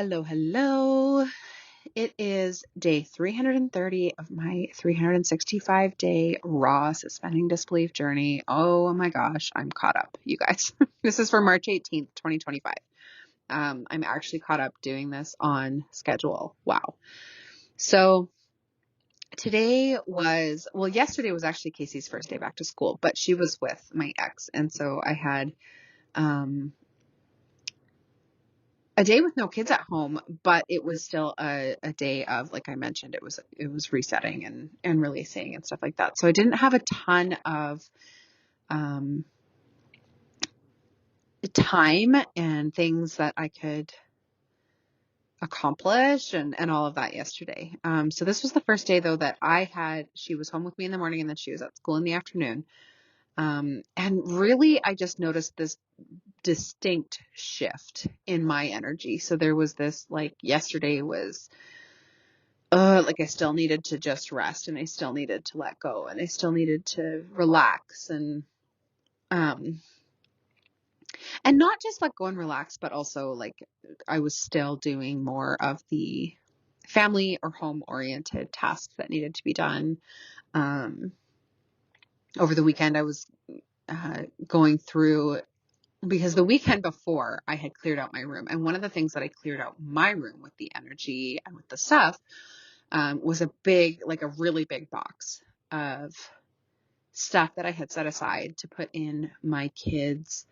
Hello, hello. It is day 330 of my 365-day raw suspending disbelief journey. Oh my gosh, I'm caught up, you guys. This is for March 18th, 2025. I'm actually caught up doing this on schedule. Wow. So yesterday was actually Casey's first day back to school, but she was with my ex. And so I had, a day with no kids at home, but it was still a day of, like I mentioned, it was resetting and releasing and stuff like that. So I didn't have a ton of time and things that I could accomplish and all of that yesterday. So this was the first day though that she was home with me in the morning and then she was at school in the afternoon. And really I just noticed this distinct shift in my energy. So there was this, like, yesterday was like I still needed to just rest and I still needed to let go and I still needed to relax um and not just let go and relax, but also like I was still doing more of the family or home oriented tasks that needed to be done. Over the weekend I was going through, because the weekend before I had cleared out my room, and one of the things that I cleared out my room with the energy and with the stuff was a really big box of stuff that I had set aside to put in my kids'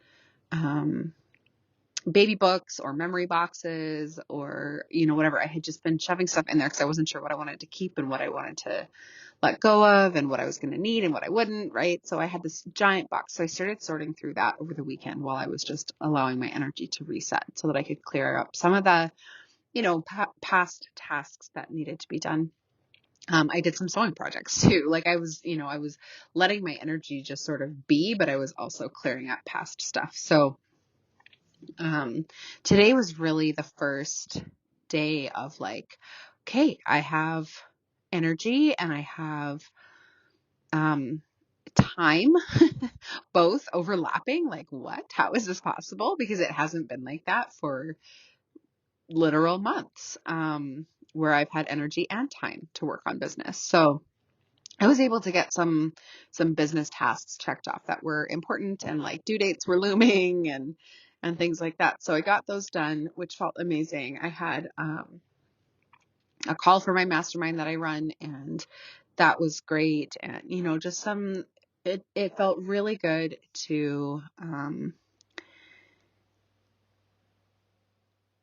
baby books or memory boxes or, whatever. I had just been shoving stuff in there because I wasn't sure what I wanted to keep and what I wanted to let go of and what I was going to need and what I wouldn't, right? So I had this giant box. So I started sorting through that over the weekend while I was just allowing my energy to reset so that I could clear up some of the, past tasks that needed to be done. I did some sewing projects too. Like I was letting my energy just sort of be, but I was also clearing up past stuff. So, today was really the first day of like, okay, I have energy and I have, time, both overlapping. Like what? How is this possible? Because it hasn't been like that for literal months, where I've had energy and time to work on business. So I was able to get some business tasks checked off that were important and like due dates were looming and things like that. So I got those done, which felt amazing. I had a call for my mastermind that I run, and that was great. And just it felt really good to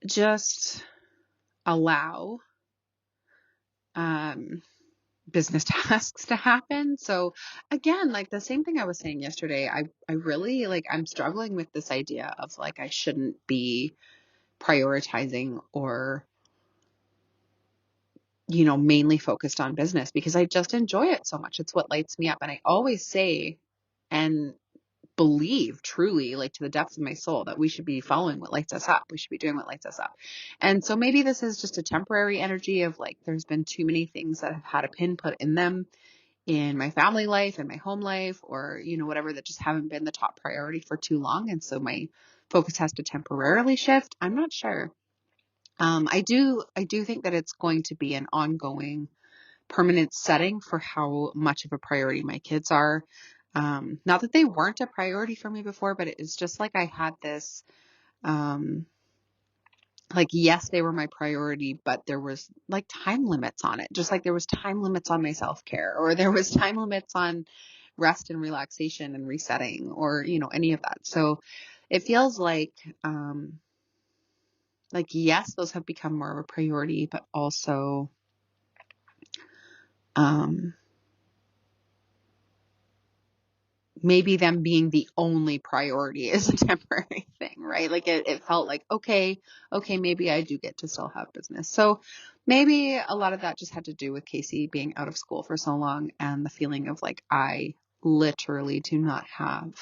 just allow business tasks to happen. So again, like the same thing I was saying yesterday, I really like, I'm struggling with this idea of like, I shouldn't be prioritizing or, mainly focused on business because I just enjoy it so much. It's what lights me up. And I always say and believe truly, like to the depths of my soul, that we should be following what lights us up. We should be doing what lights us up. And so maybe this is just a temporary energy of like, there's been too many things that have had a pin put in them in my family life and my home life, or, whatever, that just haven't been the top priority for too long. And so my focus has to temporarily shift. I'm not sure. I do think that it's going to be an ongoing permanent setting for how much of a priority my kids are. Not that they weren't a priority for me before, but it's just like I had this, like, yes, they were my priority, but there was like time limits on it. Just like there was time limits on my self-care, or there was time limits on rest and relaxation and resetting, or, any of that. So it feels like, yes, those have become more of a priority, but also, maybe them being the only priority is a temporary thing, right? Like it felt like, okay, maybe I do get to still have business. So maybe a lot of that just had to do with Casey being out of school for so long and the feeling of like, I literally do not have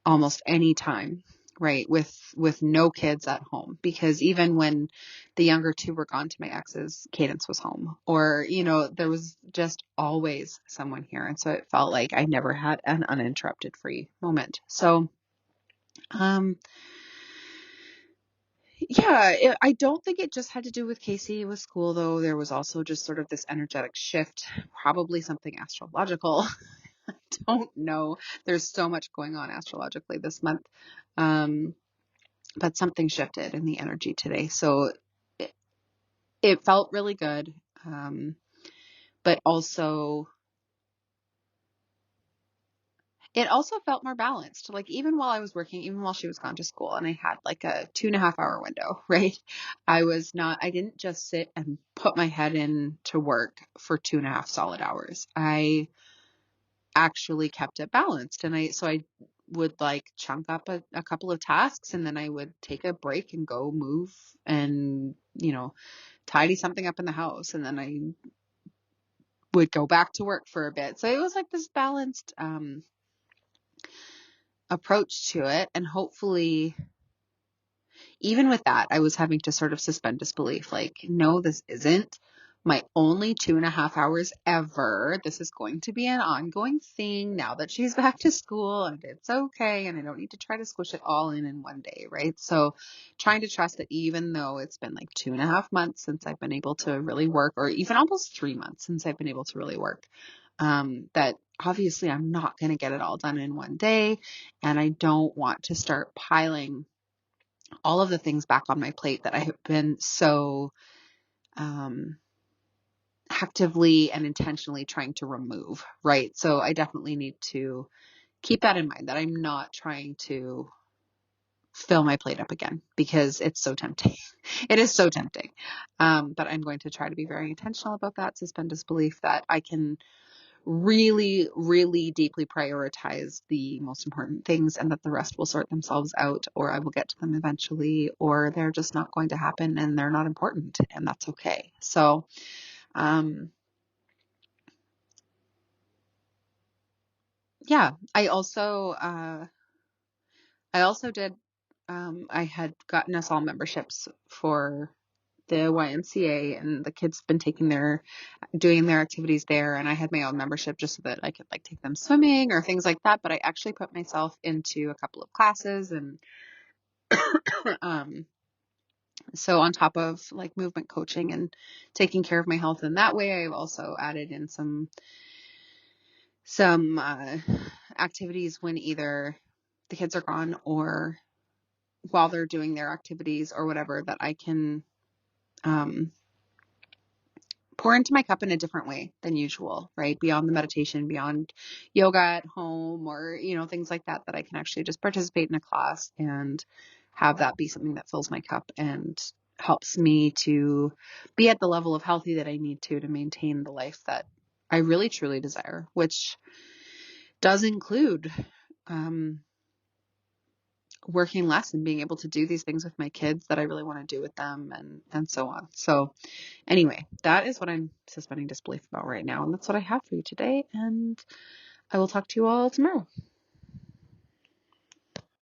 almost any time, right, with no kids at home, because even when the younger two were gone to my ex's, Cadence was home, or there was just always someone here, and so it felt like I never had an uninterrupted free moment. So Yeah, I don't think it just had to do with Casey with school, though. There was also just sort of this energetic shift, probably something astrological. Don't know. There's so much going on astrologically this month. Um, but something shifted in the energy today. So it, it felt really good. But also, it also felt more balanced. Like even while I was working, even while she was gone to school and I had like a 2.5 hour window, right? I didn't just sit and put my head in to work for 2.5 solid hours. I actually kept it balanced. So I would like chunk up a couple of tasks and then I would take a break and go move and, tidy something up in the house. And then I would go back to work for a bit. So it was like this balanced, approach to it. And hopefully, even with that, I was having to sort of suspend disbelief. Like, no, this isn't my only 2.5 hours ever. This is going to be an ongoing thing now that she's back to school and it's okay. And I don't need to try to squish it all in one day. Right. So trying to trust that even though it's been like 2.5 months since I've been able to really work, or even almost 3 months since I've been able to really work, that obviously I'm not going to get it all done in one day. And I don't want to start piling all of the things back on my plate that I have been so um, actively and intentionally trying to remove, right? So I definitely need to keep that in mind, that I'm not trying to fill my plate up again because it's so tempting. It is so tempting. But I'm going to try to be very intentional about that, suspend disbelief that I can really, really deeply prioritize the most important things and that the rest will sort themselves out, or I will get to them eventually, or they're just not going to happen and they're not important, and that's okay. So, yeah, I also did, I had gotten us all memberships for the YMCA, and the kids been doing their activities there, and I had my own membership just so that I could like take them swimming or things like that. But I actually put myself into a couple of classes, and um, so on top of like movement coaching and taking care of my health in that way, I've also added in some activities when either the kids are gone or while they're doing their activities or whatever, that I can um, pour into my cup in a different way than usual, right? Beyond the meditation, beyond yoga at home, or, things like that, that I can actually just participate in a class and have that be something that fills my cup and helps me to be at the level of healthy that I need to maintain the life that I really truly desire, which does include um, working less and being able to do these things with my kids that I really want to do with them, and so on. So anyway, that is what I'm suspending disbelief about right now. And that's what I have for you today. And I will talk to you all tomorrow.